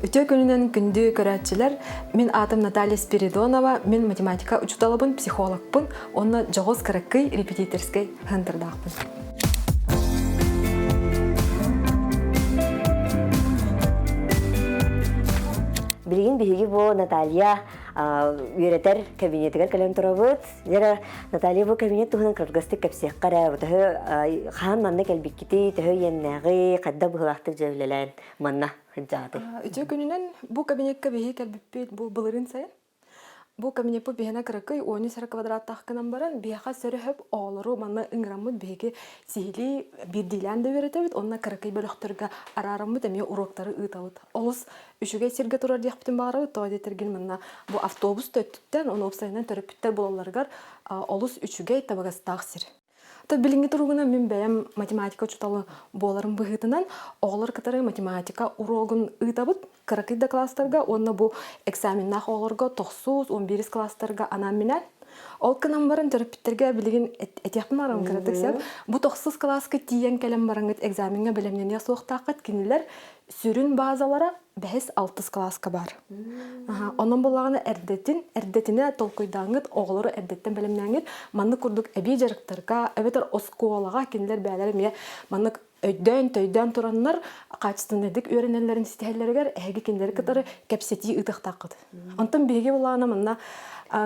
Үтө күнүнөн күндү көрәтчилер, мен атым Наталья Спиридонова, мен математика учуталабын, психологпын, онна жоғыз кыраккый репетиторской хантырдақпын. Билигин биһиги бу Наталья үйрәтер кабинетигер кэлэн турабыт. Жара Наталья бу кабинет туһунан кыргысты кепсек кара. Төһө хаан манна келбиккити, төһө яннагы кадда быһлахтыр жевлелен манна хыджаты. Үтө күнүнөн бу кабинетке биһи келбиппит бу былырын сайын. Бу кабинет бу биһина кыраккый 10 квадраттах кынан баран биһака сөрөһөп оолору манна ынграммыт биһиги сихили бирдилен де беретебит, онна кыраккый бөлөктөргө арараммыт эме уроктары ытабыт. Олус үшүгө сирге турар диэхпитин баарабыт, тоодо тергин манна бу автобус төттүттен, оны опсайынан төрөппиттер бололаргар олус үшүгө табагастаах сир. То билинги туругуна мен бәям математика учуталы боларын быһытынан оолар кытары математика урогун ытабыт кыракыйда класстарга, онна бу экзаменнах оолорго 9-11 класстарга анан менен ол кынан барын төрөппиттерге билигин этияхпын барам кыратык сеп. Бу 9 класска тиен келем бараңыт экзаменге белемнене суактакыт кинилер сүрүн базалара бәһис 6 класска бар. Онон боллаганы эрдетине толкуйдаңыт оголору эрдеттен белемнәңит манны курдук эби жарыктарга, эбетер осколага кинилер бәләре ме манны өйдөн тураннар качтындык өйрәнәләрен ситәләргә әге кинилер кытары кепсети ытыктакыт. Онтон беге булганы манна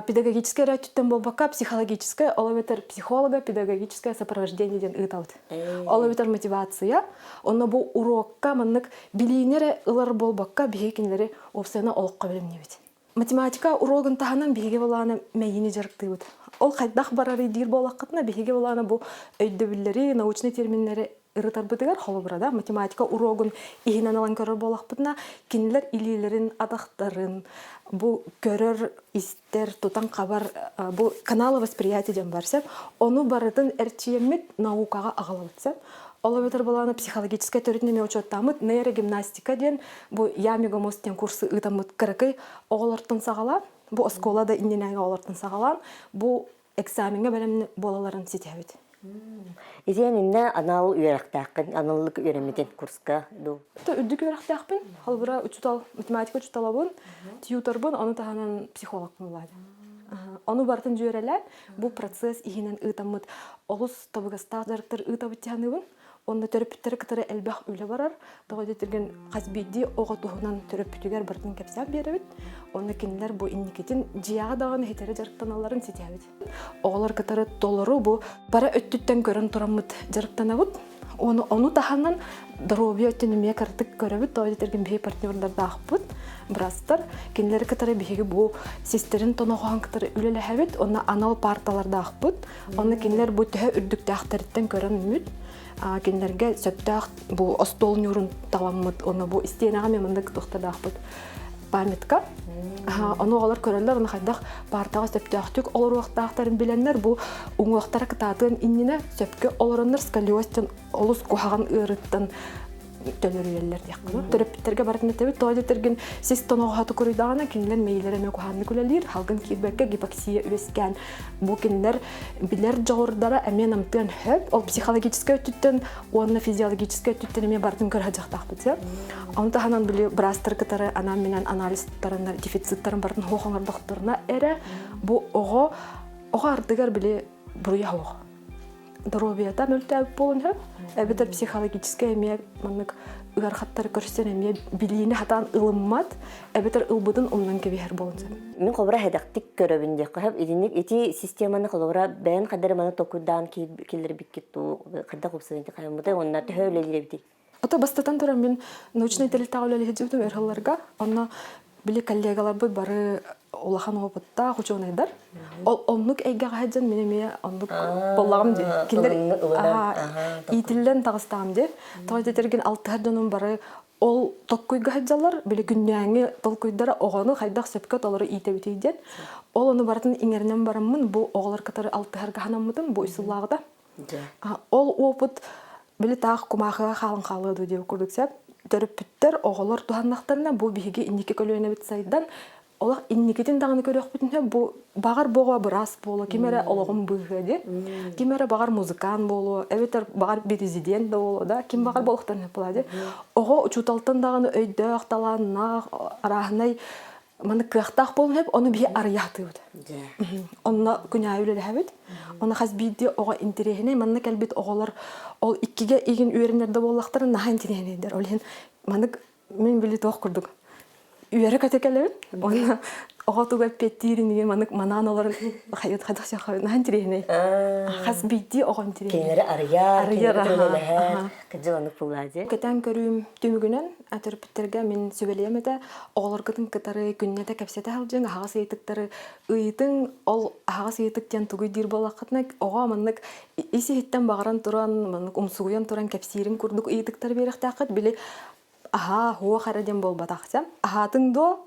педагогическое рәтүттен болбакка психологическое, олабетер психолога, педагогическое сопровождение ден ытабыт. Олабетер мотивация, онна бу урокка маннык билинере ылар болбакка биге кинилери опсена олокка белемнебит. Математика урогун таханан биге боланы мәйини жарыктыбыт. Ол кайдах барары дир болакытна биге боланы бу өйдөбүллери, научный терминлери ырытарбытыгар холобрада математика урогун ихинен алан көрөр болакпытна кинилер илилерин адактарын бу көрөр истер тутан кабар бу каналы восприятия ден барсап ону барытын эрчиемит наукага агалабытсап олабетер баланы психологическая төрүтнеме учоттамыт нейрогимнастика ден бу ямигомостен курсы ытамыт кыракый оголортун сагала бу осколада инненеге оголортун сагалан бу экзаменге белем болаларын ситебит. Изен инне анал үйрәктәккин, аналлык үйрәмитен курска ду. Үддүк үйрәктәкпин, халбыра учутал математика учуталабын, тьюторбын, аны таханан психолог булады. Аны бартын жөрәләр, бу процесс ихинен ытамыт, олус табыгастак жарыктар ытабыт тяныбын. Онда төрөпүттер кытары элбах үле барар. Тоҕо детирген казбиди ого тухунан төрөпүтүгер бартын кепсап беребит. Онда кинилер бу инникетин жияга даганы хетере жарыктаналарын ситебит. Оголор кытары толору бу бара өттүттен көрөн турамыт жарыктанабыт. Ону таханан дробия өттүнүмө картык көрөбүт. Тоҕо детирген бей партнёрлар дагыппыт. Брастар кинилер кытары биһиги бу систерин тоногоон кытары үлелехебит. Онна анал парталар дагыппыт. Онда кинилер бу төһө үрдүктәхтәрттен көрөн мүт. Кинилерге сөптәк бу остол нюрун таламмыт, оны бу истенага мемындык тохтадахпыт памятка. Оны алар көрөллөр, оны хайдах партага сөптәктүк олор вактактарын биленнер, бу уңуактар кытатын иннине сөпкө олороннор сколиостен олус кухаган ырыттан төлөрүлөр дияқны. Төрөпүттерге бартын этебит, тоодо терген сис тоногооту көрүдагана кинилер мейлереме куханны күлелир, халгын кирбекке гипоксия үескән. Бу кинилер билер жогордара эмен амтын хөп, ол психологическое өттүттен, онна физиологическое өттүттен эме бартын көрө жактакпыт. Онда ханан били брастер кытары анан менен анализтарына дефициттарын бартын хохоңор докторуна эре бу ого ардыгар били буруя ого. Дробията мөлтәп болын хөп, әбетер психологическая эме маннык ыгархаттары көрсен эме билине хатан ылыммат, әбетер ылбыдын умнан кебехер болын. Мен кобра хедактик көрөбүн деп кахап, идинник эти системаны кобра бән кадары маны токудан килер биккетту, кадда купсынты каймыды, онна төһөлелебди. Ото бастатан турам мен научный телетагылы хеҗибдем эрхалларга, аны били коллегалар бу бары улахан опытта хучонайдар. Ол онлук эйге хаҗан менеме онлук боллагым ди. Киндер итиллен тагыстагым ди. Тойда терген 6 хәдәнем бары ол токкуйга хаҗалар били күннәңе толкуйдара огоны хайдак сөпкө толары итебит иден. Ол аны бартын иңернен бараммын бу оглар катары 6 хәргә ханаммын бу исыллагыда. Ол опыт били таг кумага халын халыды дип күрдүксәп. Төрөпүттер оголор туханнактарына бу биһиги иннике көлөнө бит сайдан олах инникетин даганы көрөк бүтүн бу багар бого брас боло, кимере ологун быгыды. Кимере багар музыкант боло, эбетер багар президент боло да, ким багар болохтан болду. Ого учуталтан даганы өйдөх таланна арахнай маны кыахтах болун хеп, оны бие арыяhtыбыт. Онна күнәүле хәбит. Оны хасбиди ого интересне, манны келбит оголар ол иккиге иген үйренерде боллактар наха интереснедер. Олен маны мен билет ок курдук. Үйрө катекелер. Оны ого туга петтирин деген маны мананалар хайыт хадакча хай наха интересне. Хасбиди ого интересне. Кенлери арыя, кыжыланып булады. Кетен көрүм түмүгүнөн атырпиттерге мен сөбелемете оголоргытын кытары күннете кепсете халжың агас ыйтыктары ыйтың ол агас ыйтыктен тугуй дир болакытна ого маннык иси хиттен багаран туран маннык умсугуян туран кепсирин курдук ыйтыктар беректакыт били хуа хараден болбатакча ахатын до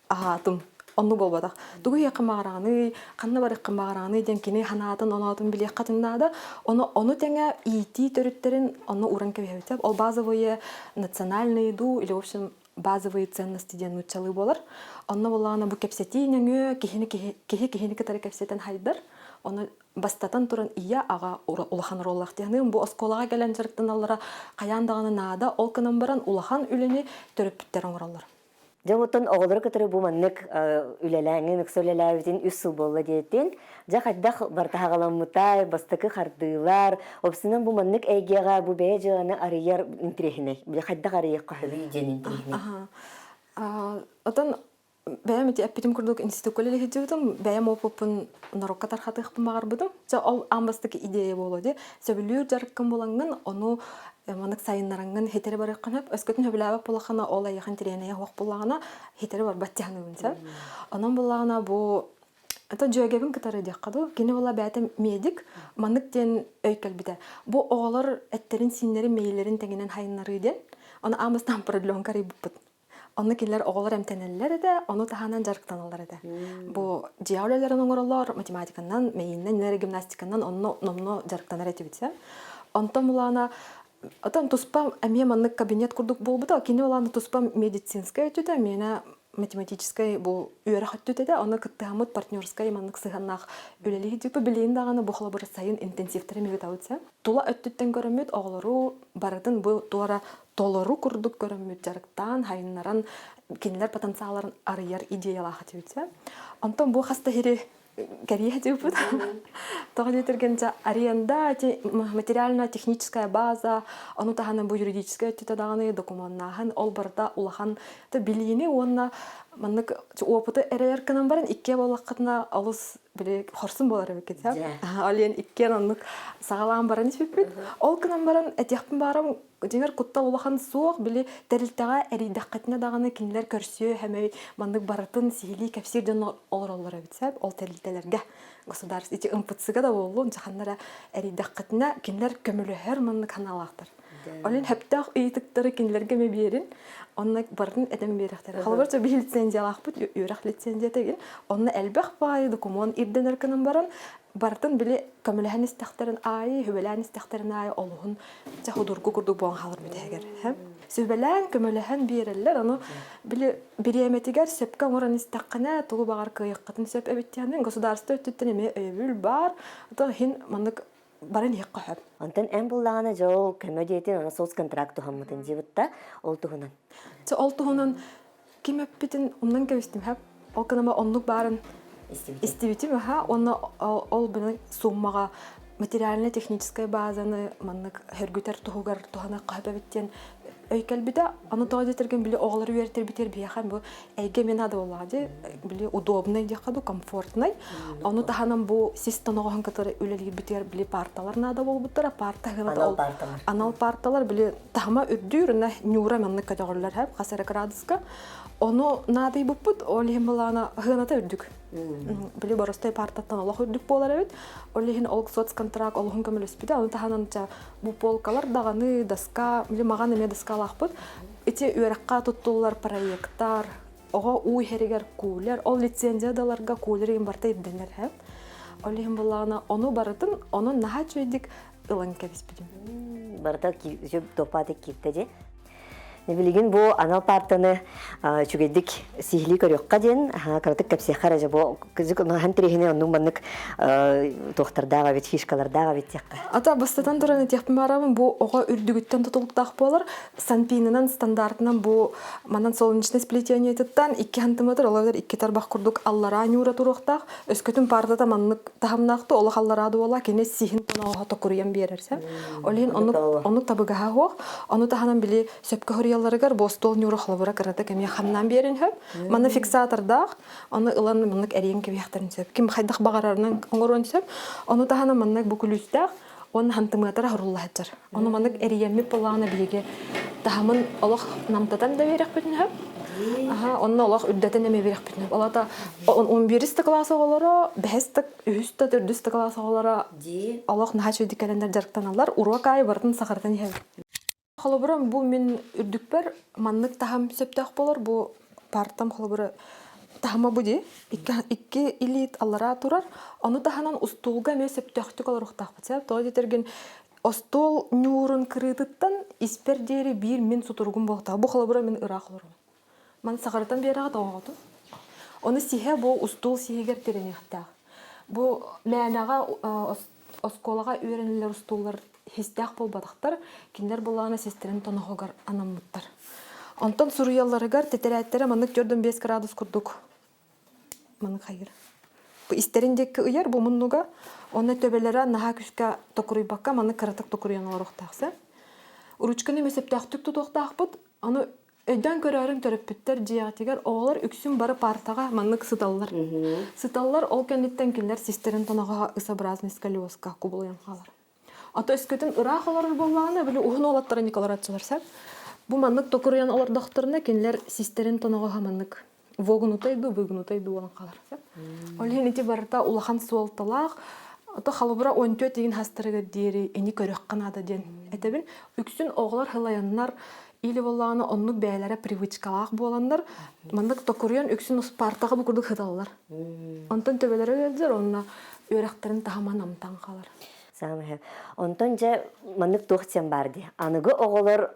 ахатым онну болбатак тугуй якымагараны канна бар якымагараны ден кини ханатын онатын билек катынада оны теңе ити төрүттерин оны уран кебеп ол базовые национальные ду или в общем базовые ценности ден учалы болар онно болгана бу кепсетинеңө кихини китары кепсетен хайдар оны бастатан туран ия ага улахан роллах дегенин бу осколага келен жарыктан аллара каяндаганы наада ол кынан баран улахан үлени төрөпүттер оңроллор. Жамутон оголор кытыры бу маннык үлеләңин үксөлеләбитин үс сыл болла диеттен жа каддах бартагаламытай бастыкы хардыйлар опсынан бу маннык эйгега бу бее жаны арыяр интерехине бу каддах арыяк кахы ден интерехине Отон бәйәм ити әппитим курдук институт коллеги хиджибитим бәйәм опупын нарокка тархатых багар бутым жа ол амбастыки идея болоди сөбүлүр жарыккан болаңын ону маннык сайыннараңын хетере бар экканып өскөтүн хөбүләбак болахана ол аяхан тиренея хок боллагана хетере бар баттяхныбынса онон боллагана бу это жөгебин кытары дяккаду кини бола бәтем медик маннык ден өйкөлбите бу оголор эттерин синнери мейлерин теңенен хайыннары ден аны амбастан продленка рибыппыт Онны киллер оголор эмтенеллер эде, ону таханан жарыктаналар эде. Бу жиаулелерин оңоролор математиканан, мейиннен, нейрогимнастиканан онно номно жарыктанар этибитсе. Онтон булана отон туспа эмие маннык кабинет курдук болбута, кини булана туспа медицинская өтүтө, мена математическая бу үйөрө хөттүтө эде, аны кыттыгамыт партнерская маннык сыганнак үлелиги жыпы билейин даганы бу холобур сайын интенсивтери мегитабытсе. Тула өттүттен көрөмүт оголору барытын бу туара толору курдук көрөмүт жарыктан хайыннаран кинилер потенциалларын арыяр идеялаха тибитсе. Онтон бу хаста хири Корея типа. Тогда тергенча аренда, материально-техническая база, оно тахана бу юридическая тетаданы документнахан, олбарда улахан та билини онна маннык опыты эрерканан барын икке болакытна алыс биле хорсын болар бекет. Ален икке аннык сагалан барын иппит. Ол кынан барын этяхпын барам деңер кутта улахан суок биле терилтага эридаккатына даганы кинилер көрсө хәмәй маннык баратын сихили капсирден олороллар битсәп ол терилтелерге государство ити МПЦга да болу жаханнара эридаккатына кинилер көмөлөһөр маннык каналактар. Олен хәптах ыйтыктары кинилерге меберин онны барын эдем беректер. Халбарча бил лицензиялах бут юрак лицензия теген. Онны элбах бай документ ирденер кынан барын бартын биле көмөлөһөн истехтерин ай, хөбөлөн истехтерин ай олугун жахудургу курдук болгон халыр битегер. Сөбөлөн көмөлөһөн берелер, аны биле биреметигер сөпкө оран истеккана тугу багар кыйыккатын сөп эбиттянын государство өттүттен эме өбүл бар. Ата хин мандык барын яккап. Антон эм буллагана жол комедиятин ана соцконтракту хаммытын жибытта ол тугунан. Ол тугунан ким эппитин умнан кебистим хап. Ол канама онлук барын истибитим ха, онна ол бины суммага материально-техническая базаны маннык хөргүтер тугугар тухана кабебиттен өйкелбиде аны тоодо терген биле оголор үертер битер бияхан бу эйге мен ада боллади биле удобный дияхаду комфортный аны таханан бу системогон катары үлелги битер биле парталар нада болбуттара анал парталар биле тахма өддүрүнө нюра маннык категориялар хап касара градуска ону надый буппут олим балана хыната өддүк биле барыстай партаттан алах өддүк болар эбит олихин ол соцконтракт олхун көмөлөспүдө аны тахананча бу полкалар даганы доска биле маган эме доска лахпыт эти үеракка туттулар проекттар ого уй херигер куулер ол лицензиядаларга куулер барта идденер хеп олихин балана ону барытын ону наха чөйдик ылан кебиспидим барта ки жоп топаты киттеди Небилигин бу анал партаны чугедик сихли көрөкка ден каратык кепсехара жабо кызык хан трехине онун баннык тохтардага бит фишкалардага бит якка. Ата бастатан тураны техпимарабын бу ого үрдүгүттен тутулуктак болар. Санпинынан стандартынан бу манан солнечное сплетение тыттан 2 сантиметр олар 2 тарбак курдук аллара нюра туруктак. Өскөтүн пардата маннык тахамнакты ол халларады ола кене сихин тонага токурян берерсе. Олин онук табыга хох. Ону таханан били сөпкө хорияларыгар бостол нюра хлабыра карата кеме хамнан берен хөп. Маны фиксатордак. Аны ылан маннык эрен кебехтерин сөп. Ким хайдак багарарынан оңорон сөп. Ону таханан маннык бу күлүстак. Он хантыматара хоруллахтар. Ону маннык эриемми полана биге тахамын олох намтатан да берек бүтүн хөп. Онна олох үддәтен эме берек бүтүн. Олата 11 класс оголоро, 5 үстө 4 класс оголоро олох нахачу дикелендер жарктан алар урок ай бардын сахартан хеп. Холобрам бу мен үрдүкпер маннык тахам сөптөк болор бу партам холобра тахама буди 2 илит аллара турар. Ону таханан устулга ме сөптөктүк олоруктак бат. Той детерген остол нюрун кырытыттан испердери 1 мен сутургун болта. Бу холобра мен ырак олорум. Ман сахартан берага тооготу. Оны сихе бу устул сихегер теренехта. Бу мәнага осколага үйренелер устуллар хистак болбадыктар, киндер булланы сестерин тоногогар анаммыттар. Онтон суруялларыгар тетерәттәре маннык 4-5 градус курдук. Маннык хайыр. Бу истериндеки ыяр бу муннуга, оны төбеләре наха күскә токурыйбакка маннык каратык токурыян орохтаксы. Уручканы месептактык тутоктакпыт, аны өйдән көрәрен төрөппүттер диятигер оолар үксүн бары партага маннык сыталлар. Сыталлар ол кенниттен киндер сестерин тоногога ысабразный сколиозка кубулуян калар. Ата өскөтүн ырак олар болланы биле ухун олаттары николаратчылар сәп. Бу маннык токурыян олар доктурна кинлер сестерин тоногога маннык вогнутайду болан калар сәп. Олен ити барта улахан суолталак ата халыбыра 14 деген хастырыгы дери эни көрөк канада ден. Этебин үксүн оглар хылаяннар или болланы оннук бәйләре привычкалак боландар. Маннык токурыян үксүн партага бу курдук хыталлар. Онтон төбеләре gelдер, онна өрәктерин тахаман амтан калар. Самы. Онтон же маннык тохтен барды. Аныгы оголор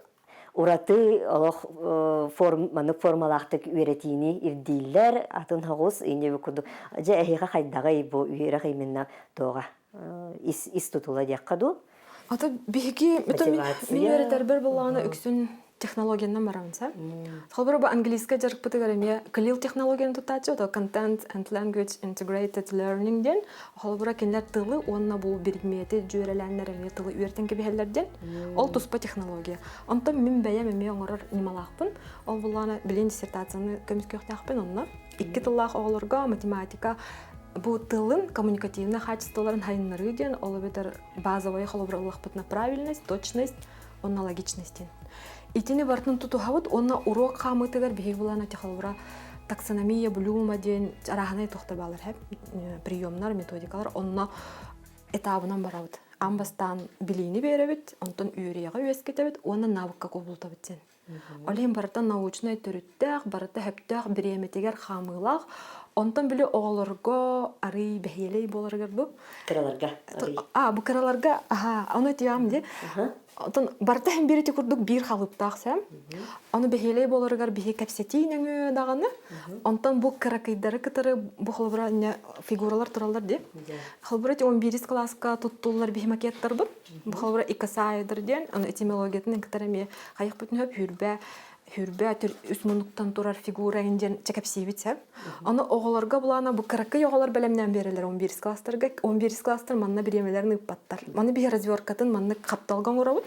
ураты олох маннык формалактык үйретини ирдиллер атын хагус ине курду. Же эхига хайдагы бу үйрәк именна тога. Ис тутула дияқаду. Ата биги бүтүн мен өретер бер булганы үксүн технологиядан барамса. Халбара бу английска жарык бутыгареме клил технологияны тутачы, то content and language integrated learning ден. Халбара кинлер тылы онна бу предмети жөреләннәрне тылы үертен кебеләрдән. Ол туспа технология. Онтан мен бәя мен оңорор нималакпын. Ол булганы билен диссертацияны көмүскөктәкпен онна. 2 тыллах оглорга математика бу тылын коммуникативный качестволарын хайннары ден, ол бетер базовый халбаралык бутна правильность, точность, онна логичность. Итини бартын тутухабыт, онна урок хамытыгар бихи булана техалбара таксономия, блюма ден, араханай тохтабалар хэп, приемнар, методикалар, онна этабынан барабыт. Амбастан билини беребит, онтон үйрияға өскетебит, онна навыкка кобултабыт сен. Олин барата научный төрүттәк, барата хэптәк биреметегер хамылак, онтон биле оголорго ары бехелей боларгар бу. Кыраларга. Бу кыраларга, аны тиям де. Онтон барта hem бирити курдук бир халыптак сәм. Аны бехелей боларгар бихе капсетинеңе даганы. Онтон бу кыракайдары кытары бу халбара фигуралар туралар де. Халбара 11 класска туттулар бихе макеттар бу. Бу халбара икасайдыр ден, аны этимологиятын кытарыме кайык бүтүн хөп хүрбә үсмөнүктан турар фигура инден чекапсибитсә. Аны оголарга булана бу кыракай оголар белемнән берелер 11 класстарга. 11 класстар манна биремеләрне ыппаттар. Маны бир развёркатын манны капталган урабыт.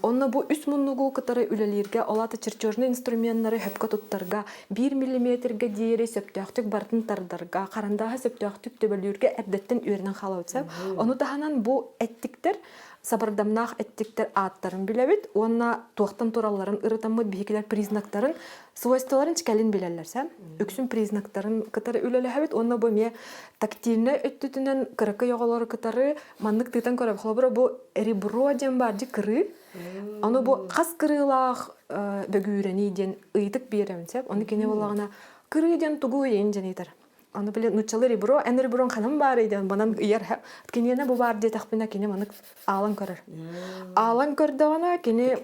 Онна бу үсмөнүгү кытары үлелерге алаты чертежный инструменттары хөпкә туттарга 1 мм-га диере сөптөктүк бартын тардарга, карандага сөптөктүк төбөлүргә әддәттен үрнән халаутса. Аны таханан бу әттиктер сабырдамнах әттиктер аттарын билебит, онна туактан туралларын ырытамыт бихикелер признактарын, свойстволарын чкалин билелерсә. Үксүн признактарын кытары үлеләһәбит, онна бу ме тактильне өттүтүнен кыракай оголары кытары маннык тытан көрөп халбара бу ребро ден бар ди кыры. Аны бу кас кырылах бөгүрени ден ыйтык беремсә. Аны кине булагына кыры ден тугу ен женитер. Аны биле нучалы ребро, эн реброн ханам бар иден, банан иер ха. Кинене бу бар дие тахпина кине манык алан көрөр. Алан көрдөгөнө кине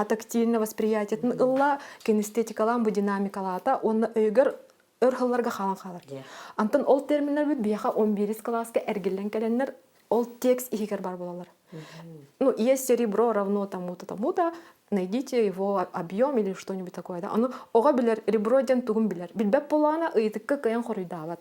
тактильное восприятие. Ылла кинестетикалан бу динамикалата, онны өйгөр өрхылларга халан халар. Антон ол терминдер бит бияха 11 класска эргелен келеннер ол текст ихигер бар болалар. Ну, есть ребро равно тому-то, найдите его объем или что-нибудь такое, да. Оно ога билер ребро ден тугун билер. Билбеп болана ыйтыкка кыян хорuyдабат.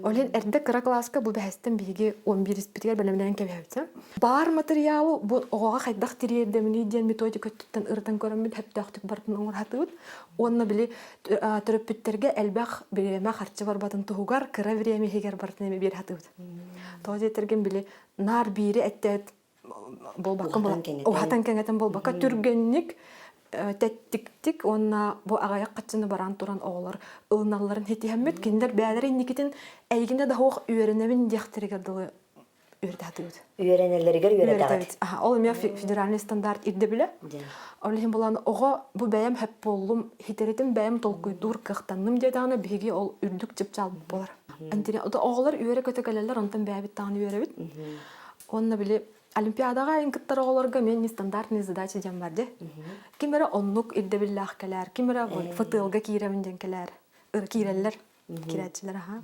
Олен эрде кыра класска бу бэстен биги 11 спиргер белемлен кебебит. Бар материалы бу ога хайдах тирердемини ден методика туттан ыртан көрөмүт хептактык бартын оңор хатыбыт. Онна били төрөпүттерге элбах билеме харчы бар батын тугар кыра время хегер бартын эме бир хатыбыт. Тозетерген били нар бири эттет болбакка ухатан кеңетен болбакка түргенник теттик онна бу агаяк качыны баран туран оолар ылналларын хетиһэммит киндер бәлерин никитин әйгине да хох үйренебин дияхтырыгар дылы үйрәтәтүбүт. Үйренеллергер үйрәтәт. Ол эмя федеральный стандарт идде биле. Олин булан ого бу бәям хеп боллум хитеретим бәям толкуйдур кыхтанным деданы биги ол үрдүк жыпчал болар. Антине оголар үйрә көтөкәләләр онтан бәбит таны үйрәбит. Онна биле Олимпиадага инкыттар оголорга мен нестандартный задача дем бар де. Кимере оннук идде биллах келер, кимере фытылга киремин ден келер, киреллер, кирәтчилер ха.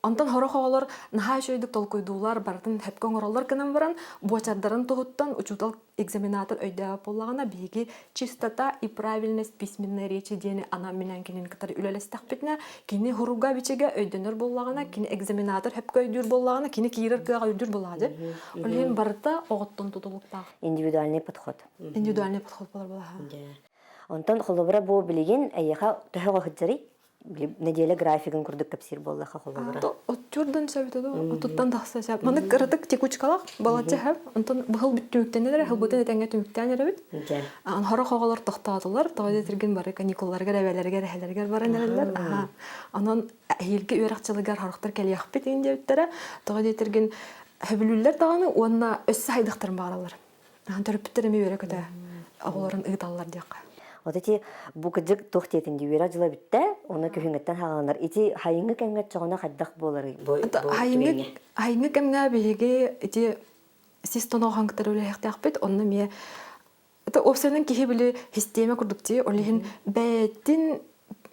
Онтан хорох оголор наха шөйдүк толкуйдуулар бартын хепкөн ороллар кенен баран, буачардарын тугуттан учутал экзаменатор өйдә боллагана биги чистота и правильность письменной речи дене ана менен кенен кытар үлелестак битне, кини хуруга бичеге өйдөнөр боллагана, кини экзаменатор хепкөйдүр боллагана, кини кирер кыга өйдүр болгады. Олен барта оготтон тутулукта. Индивидуальный подход. Индивидуальный подход болар. Онтон холобра бу билеген аяха төһөгө хыджари неделя графигын курдук капсир боллаха холобра. Отчурдан сөбүтөдө, оттан тахса сөп. Маны кырдык текучкалак балача хэп, онтон быхыл бүттүктенелер, хылбытын этеңге түмүктенеребит. Ан хорох оголор тохтадылар, тойда тирген бары каникулларга, ребелерге, рехелерге баранерлер. Анан хилге үйракчылыгар хорохтар келияхпит индебиттере, тойда тирген хөбүлүллер даганы онна өссө хайдыктар баралар. Ан төрөпүттер эме үйрөкөтө. Оголорун ыйталлар дияка. Вот эти букыжык тохтетин дибера жыла битте, оны көһүнгөттөн хаганар. Эти хайыңгы кемге чогона хаддак болары. Хайыңгы кемге биге эти систоно хангтар үле хактакпыт, онны ме это опсионын кихи биле система курдукти, олихин бәтин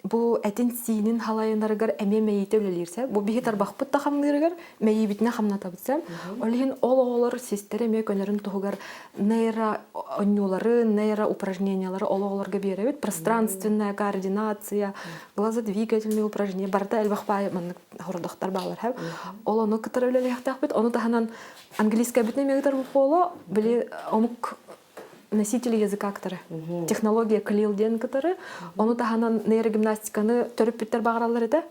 бу этин синин халайындарыгар эмемейте үлелерсе, бу биги тарбахпыт та хамнырыгар, мейи битне хамната битсем, олихин ологолор систере ме көнөрүн тугар нейро оннулары, нейро упражнениялары ологолорга беребит, пространственная координация, глазодвигательные упражнения, барда элбахпай ман хордохтар балар хаб. Олону кытар үлелехтакпыт, ону таханан английская битне мегтар боло, биле омук носители языка которые технология калилден которые он таханан нейрогимнастиканы төрөпүттер багаралар эте.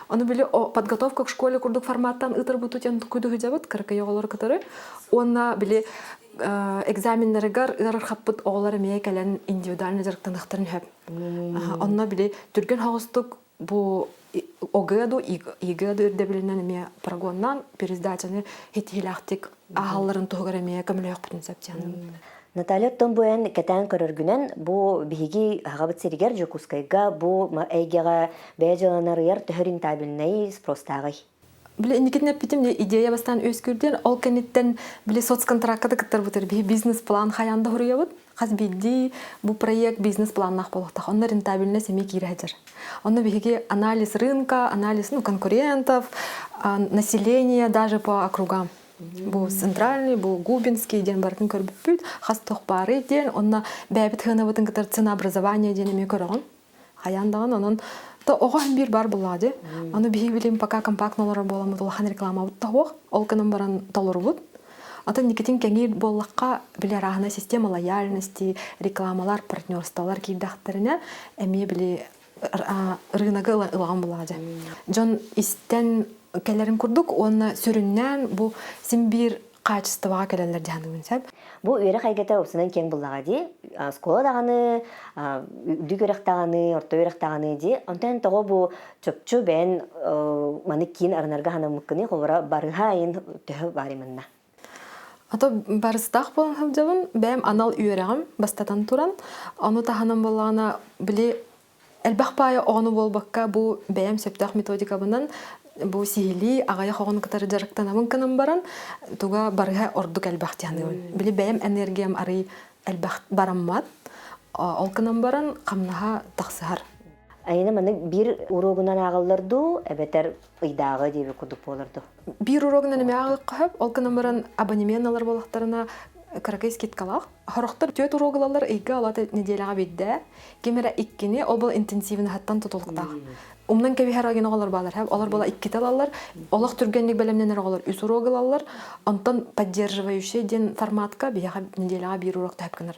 Оны биле подготовка к школе курдук форматтан ытыр бутутен куйду жабыт кыркыйолор которые онна биле экзаменнергар ырхаппыт оголар мeye келен индивидуальный жарыктандыктарын хөп. Онна биле түрген хагыстык бу огеду игеду ирде билинен ме прогоннан пересдачаны хетилахтик ахалларын тугара мeye көмөлөк бүтүн саптяны. Наталья Томбуэн кетен көрөргүнен бу биги хагабыт серигер жокускайга бу эйгега бежаланарыяр төһөрин табилней спростагы. Биле никитне питим идея бастан өскүрден ол кенеттен биле соцконтрактта кыттар бутер би бизнес план хаянда хуруябыт. Хаз бидди бу проект бизнес планнах болокта. Онна рентабельность эме кирәдер. Онна биги анализ рынка, анализ конкурентов, населения даже по округам. Бу центральный, бу губинский ден бартын көрбүт, хастык бары ден, онна бәбит хынабытын кытар ценообразование ден эме көрөгөн. Хаяндаган онун то оган бир бар булады. Аны биги билим пока компактнолор боламы улахан реклама бут тагык, ол кынан баран толорбут. Ата никитин кеңир боллакка биле рахна система лояльности, рекламалар, партнерстволар кийдактарына эме биле рыногы ылаган булады. Жон истен келерин курдук, онна сүрүннән бу симбир качествага келелер дияны сәп. Бу өйрә хайгата усынан кең буллага ди, школа даганы, дүгөрәк даганы, орта өйрәк даганы ди. Онтан того бу чөпчү бен маны кин арнарга ханамыкны ховара барыхайын төһө барымынна. Ата барыстак болан хабжабын, бәм анал өйрәгем бастатан туран, аны таханам боллагана биле элбахпая оны болбакка бу бәм септах методика бынан бу сихили агая хогон кытары жарыктанамын кынан баран туга барыга ордук элбах тяны били бэм энергиям ары элбах бараммат ол кынан баран камнаха таксыхар. Айна маны бир урогунан агалларду, эбетер ыйдагы диби кудук боларду. Бир урогунан эме агы кахып, ол кынан баран абонементлар болактарына каракайс киткалах. Хорохтар төт уроглалар эйге алаты неделяга бидде. Кемера иккини ол бол интенсивны хаттан тутулуктак. Умнан кеби харагын оголар балар хаб, олар бала иккиталалар, олах түргенлик белемнен оголар үс уроглалар, антон поддерживающий ден форматка бияга неделяга бир урок тапканар.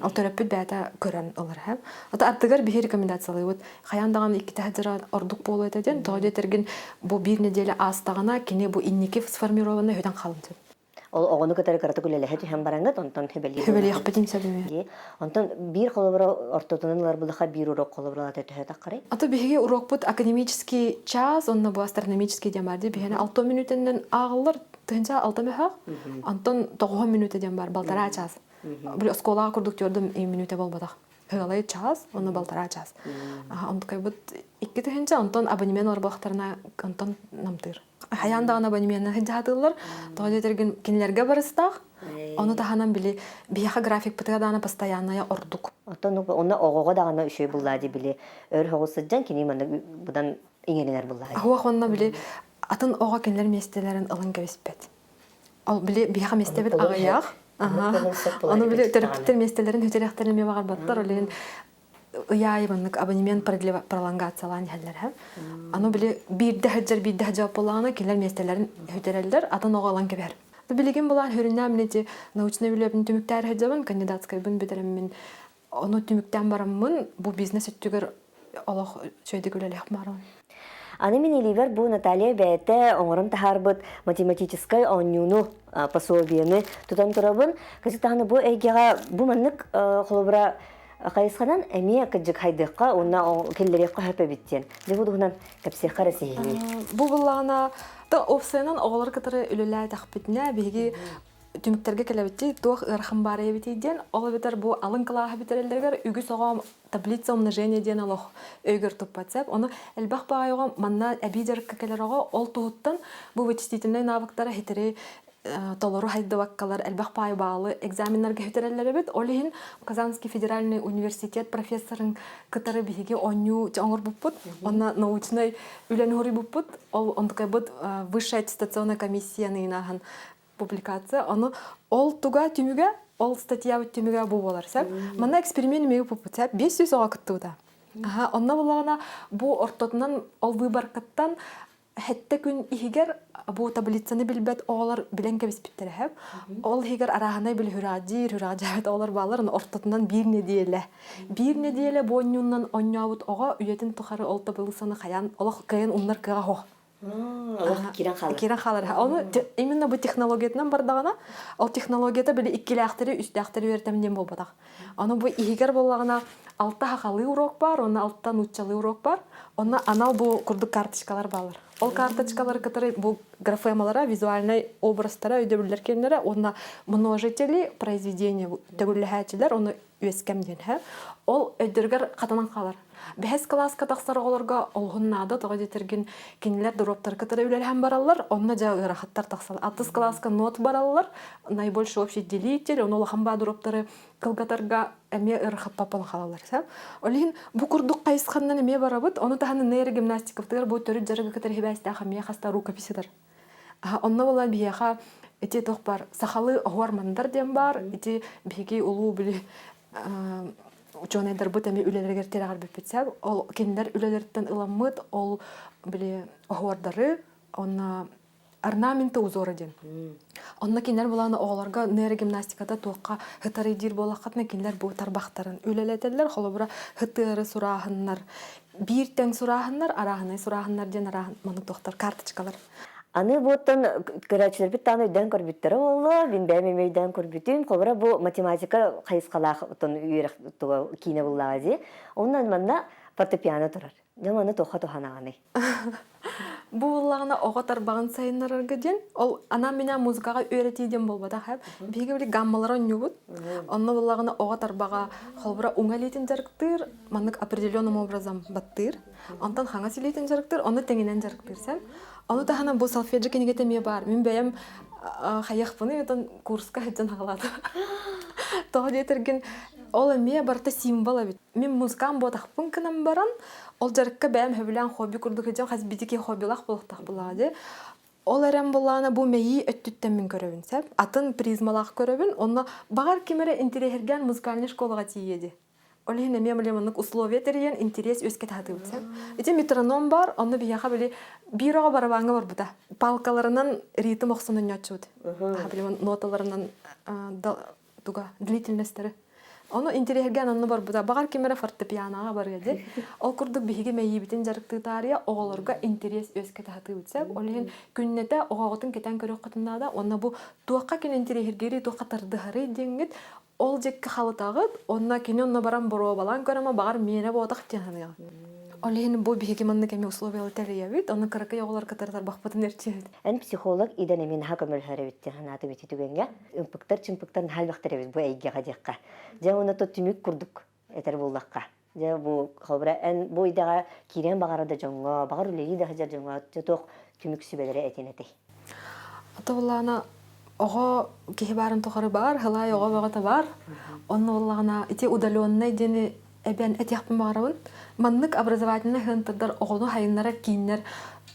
Ал терапевт бәта көрән олар һәм. Ата аттыгар бихи рекомендациялы вот. Хаяндаган икки тәһҗира ордук болу этеден, тоҗа терген бу бир неделя астагына кине бу инники сформированы хөдән калынды. Ол огону кытары карата күлеле һәҗи һәм барангат онтон хебели. Хебели яхпетин сәбеме. Онтон бир холобра ортотонлар булха бир урок холобра тәһә тақрый. Ата бихи урок бут академический час, онна бу астрономический демарды бихне 6 минутеннен агылыр, тынча 6 мехак. Антон 9 минутеден бар, балтара час. Бул школага курдук жөрдүм 2 минута болбадак. Хыгалай час, оны балтара час. Онтукай бут 2 тыгынча онтон абонемент арбактарына онтон намтыр. Хаяндаган абонементны хыжатылар, тоҗа терген кинлерге барыстак. Оны таханан били бияха график бытыгадана постоянная ордук. Онтон оны огого дагана үшөй буллады били. Өр хогусыджан кини маны будан иңелер буллады. Хуа хонна били атын ого кинлер местелерин ылын кебеспет. Ал били бияха местебет агаяк. Оны били терапевттер местелерин хөтерәхтерин ме багар баттар олен уяйбаннык абонемент пролонгациялан хәлләр һәм. Аны били бирдә җавап булганы кинлер местелерин хөтерәлдер, атын огалан кебер. Билеген булган хөрүннәм нете научный билебин түмүктәр хәҗәбен кандидатскай бин битерем мин. Аны түмүктән бараммын, бу бизнес өттүгөр Аллах чөйдө гөлелек марам. Аны мен Эливер бу Наталья бәйте оңырым тахарбыт математической онюну пособияны тутан турабын. Кызытаны бу әйгеға бу маннык холобра қайысқанан әме кыджык хайдыққа, онна келлерекқа хөпе биттен. Дебу дұғынан кәпсеққа рәсейіне. Бу буллағына да опсайынан оғылар кытары үлілі тақпетіне беги түміктерге келебетті туақ ырхым бары ебетейден, ол бетер бу алын кылаға бетерелдергер үгі соғам таблица умножения ден алох өйгір туппатсап, оны әлбақ бағайға манна әбейдерікке келеріға ол туғыттан бу вычислительный навыктары хетері толору хайды ваккалар әлбақ бай бағалы экзаменлерге хетерелері бет, олейін Казанский федеральный университет профессорын кытары бейге оню жоңыр бұппыт, онна научный үлен хори бұппыт, ол ондықай бұд высшая аттестационная комиссияны инаған публикация, оны ол туга түміге, ол статья бұт түміге бұл болар, сәп. Манна эксперимент мегі бұппыт, сәп, 500 оға күтті бұда. Онна болағына бұл ортотынан ол выбаркаттан хәтте күн ихигер бу таблицаны билбет оғалар билен кебеспиттер хәп. Ол хигер араханай бил хурадир, хураджабет оғалар баларын ортотынан бир неделе. Бир неделе боннуннан оннявут оға үйетін тұқары ол таблицаны қаян, олақ қайын умнар кыға хоқ. Кирен халар. Оны именно бу технологиятынан бардағана, ол технологията били иккілі ақтыры, үсті ақтыры веретемден болбадақ. Оны бу ихигер болағына 6 хақалы урок бар, оны 6 нучалы урок бар. Оны анал бу курдук карточкалар балар. Ол карточкалар, которые бу графемалара, визуальный образтара өйдөбүллер кенлери, оны множители произведения төгүлләһәчиләр, оны үескәмден һә. Ол өйдөргәр катанан калар. Бәһәс класска тахсар оголорга олгуннада тога жетерген кинилер дроптар кытары үлеләһәм бараллар, онна жагы рахаттар тахсал. 60 класска нот бараллар, наибольший общий делитель, оны лахамба дроптары кылгатарга эме ырхап папал халалар, сәп. Олин бу курдук кайсханнан эме барабыт, оны таханы нейрогимнастика битер бу төрү жарыгы кытары хибәстә хәмия хаста рукописидер. Онна була бияха эти тохпар сахалы огвармандар дем бар, эти биги улуу били ученыйдар бут эми үлелергер терагар бепетсәп, ол киндер үлелерден ыламыт, ол били огвардары, онна орнаменты узоры ден. Онна киндер буланы оғларга нейрогимнастикада туаққа хытары дир болақатна киндер бу тарбақтарын үлелетелер, холобра хытыры сурахыннар, бир тең сурахыннар, арахынай сурахыннар ден арахын манык тоқтар карточкалар. Аны боттан көрәчләр бит таны өйдән көрбиттер олла, мин бәме мейдан көрбитим, кобра бу математика кайыскалах тон үйрәк туга кине буллагы. Оннан манна фортепиано турар. Jamаны тоха тоханаганы. Бу уллагына ого тарбагын сайыннарга ден, ол ана меня музыкага өйрөтийден болбода хап. Биге били гаммалар оннубут. Онно уллагына ого тарбага холбура уңалитин жарыктыр, маннык определенным образом баттыр. Онтан хаңа силитин жарыктыр, оны теңинен жарыктырсам. Оны тахана бу салфеджи кенегете ме бар. Мен бәям хаяхпыны этон курска хеджан хагалады. Тоо детерген ол эме барта символ бит. Мен музыкам ботахпын кынам баран, ол жарыкка бәям хөбүлән хобби курдук хеджан хас битики хоббилах болуктак булагы. Ол әрәм булана бу мейи өттүттен мен көрөбүн сәп. Атын призмалах көрөбүн, онно багар кимере интерехерген музыкальный школага тиеди. Олехне мемлеманнык условия терген интерес өскет хатыбытсам. Эти метроном бар, онно бияха били бирога барабаңы бар бута. Палкаларынан ритм оксунун нячут. Билем ноталарынан туга длительностьтери. Оны интересген онно бар бута. Багар кемере фортепианога бар геди. Ол курдук биһиге мейибитин жарыктытария оголорга интерес өскет хатыбытсам. Олехен күннете огоготун кетен көрөк кытында онно бу туакка кен интересгери туакка тардыгары деңгит. Ол жекке халытагыт, онна кене онна баран боро балан көрөмө багар мене бодак тенания. Олен бу биге манны кеме условия теребит, онна каракай оглар катартар бакпатын эрчебит. Эн психолог иден мен хакамел харабит ханаты бити түгенге. Импактар чимпактар халбактар бит бу айга гадыкка. Жауна то түмүк курдук этер буллакка. Же бу хобра эн бу идага кирен багарда жоңго, багар үлеги да хажар жоңго, ток түмүк сүбелере этенети. Атолана ого кихбарын тохары бар, хылай ого багата бар. Онны уллагына ити удаленный дени эбен этяхпын барабын. Маннык образовательный хынтырдар огону хайыннара киннер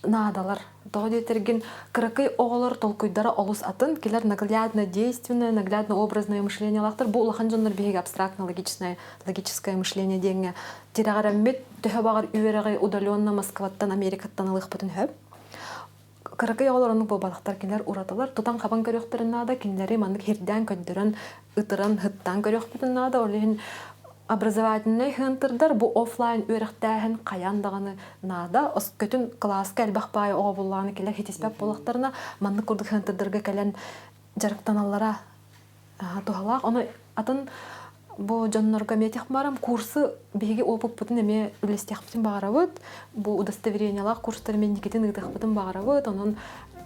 наадалар. Того детерген кракай оголор толкуйдара олус атын, келер наглядно-действенное, наглядно-образное мышление лахтар. Бу улахан жоннор беге логическое мышление денге. Тирагараммет төһө багар үйерегай удаленно Москваттан, Америкаттан алыхпытын хөп. Каракай оголорны бу балактар кинлер ураталар. Тутан кабан көрөктөрүнада кинлери маннык хирден көддөрөн, ытыран хыттан көрөктөрүнада олehen образовательный хынтырдар бу офлайн үйрөктәһен каяндаганы нада ос көтүн класска элбахпай ого булланы келер хитиспеп болактарына маннык курдук хынтырдарга келен жарыктаналлара тухалак. Оны атын бу жоннорга метих барам курсы биги опуппутун эме үлестехпитин багарабыт. Бу удостоверениялар курстар мен никетин ыдахпытын багарабыт. Онун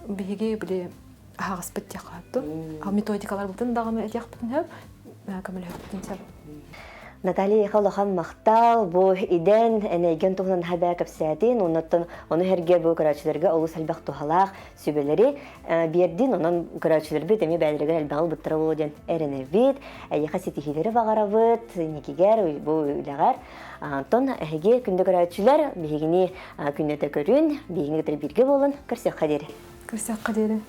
биги биле агыспыт текатты. А методикалар бутун дагы этехпитин хөп камелехпитин сеп. Наталья Халахан мактал бу иден энеген туган хабар капсатин оннан оны херге бу карачыларга олус албак тухалак сүбелери бердин онан карачылар бит эме бәлреге албагыл буттыра болден эрене бит айха сетихилери багарабыт никигер бу лагар антон эге күндө карачылар бигини күнөтө көрүн бигини бирге болун көрсөк кадери Кырсак кадери.